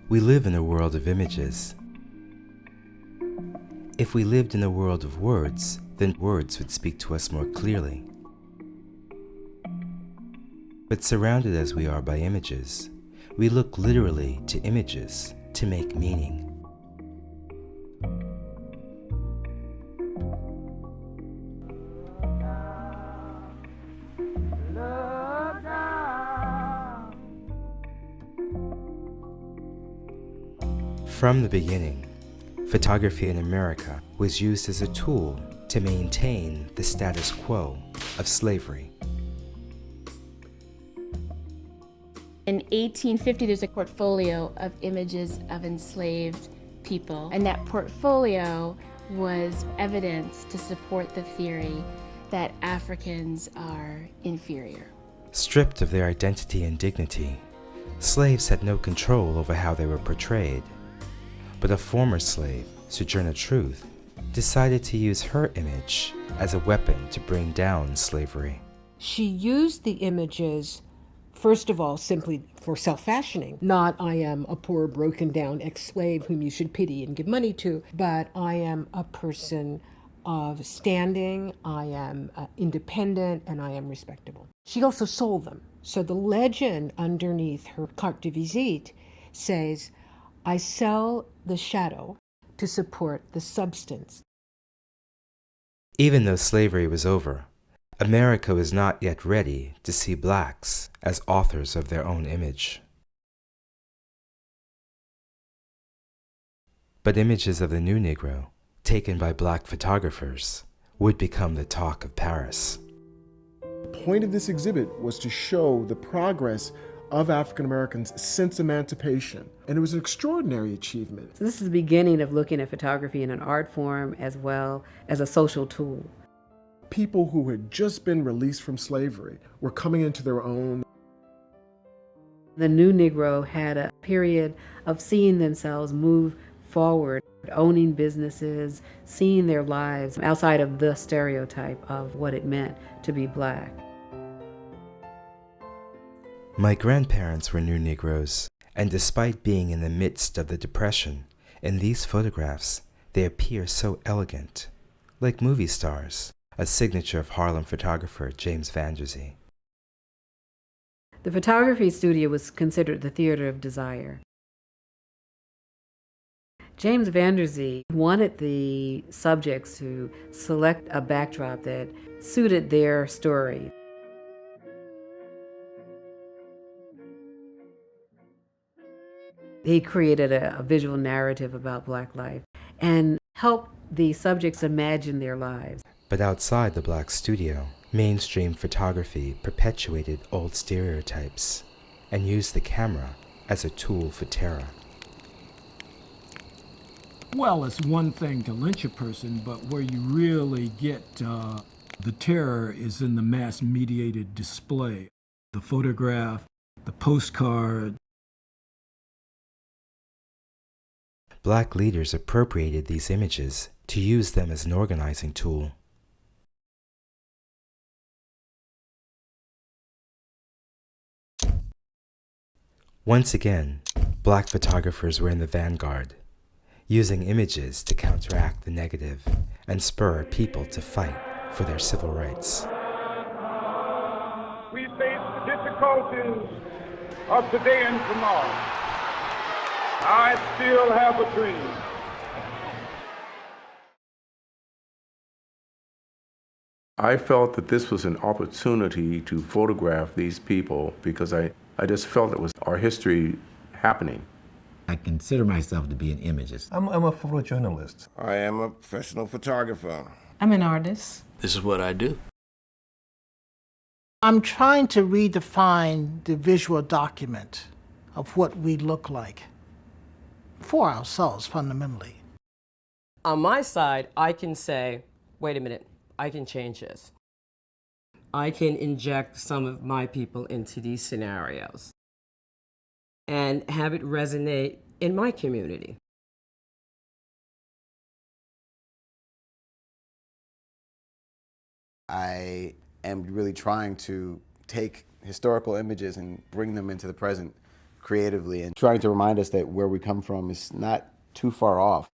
We live in a world of images. If we lived in a world of words, then words would speak to us more clearly. But surrounded as we are by images, we look literally to images to make meaning. From the beginning, photography in America was used as a tool to maintain the status quo of slavery. In 1850, there's a portfolio of images of enslaved people, and that portfolio was evidence to support the theory that Africans are inferior. Stripped of their identity and dignity, slaves had no control over how they were portrayed. But a former slave, Sojourner Truth, decided to use her image as a weapon to bring down slavery. She used the images, first of all, simply for self-fashioning. Not, I am a poor, broken-down ex-slave whom you should pity and give money to, but I am a person of standing, I am independent, and I am respectable. She also sold them. So the legend underneath her carte de visite says, I sell the shadow to support the substance. Even though slavery was over, America was not yet ready to see blacks as authors of their own image. But images of the new Negro, taken by black photographers, would become the talk of Paris. The point of this exhibit was to show the progress of African Americans since emancipation, and it was an extraordinary achievement. So this is the beginning of looking at photography in an art form as well as a social tool. People who had just been released from slavery were coming into their own. The new Negro had a period of seeing themselves move forward, owning businesses, seeing their lives outside of the stereotype of what it meant to be black. My grandparents were new Negroes, and despite being in the midst of the Depression, in these photographs, they appear so elegant, like movie stars, a signature of Harlem photographer James Van Der Zee. The photography studio was considered the theater of desire. James Van Der Zee wanted the subjects to select a backdrop that suited their story. He created a visual narrative about black life and helped the subjects imagine their lives. But outside the black studio, mainstream photography perpetuated old stereotypes and used the camera as a tool for terror. Well, it's one thing to lynch a person, but where you really get the terror is in the mass-mediated display. The photograph, the postcard. Black leaders appropriated these images to use them as an organizing tool. Once again, black photographers were in the vanguard, using images to counteract the negative and spur people to fight for their civil rights. We face the difficulties of today and tomorrow. I still have a dream. I felt that this was an opportunity to photograph these people because I just felt it was our history happening. I consider myself to be an imagist. I'm a photojournalist. I am a professional photographer. I'm an artist. This is what I do. I'm trying to redefine the visual document of what we look like for ourselves, fundamentally. On my side, I can say, wait a minute, I can change this. I can inject some of my people into these scenarios and have it resonate in my community. I am really trying to take historical images and bring them into the present, creatively and trying to remind us that where we come from is not too far off.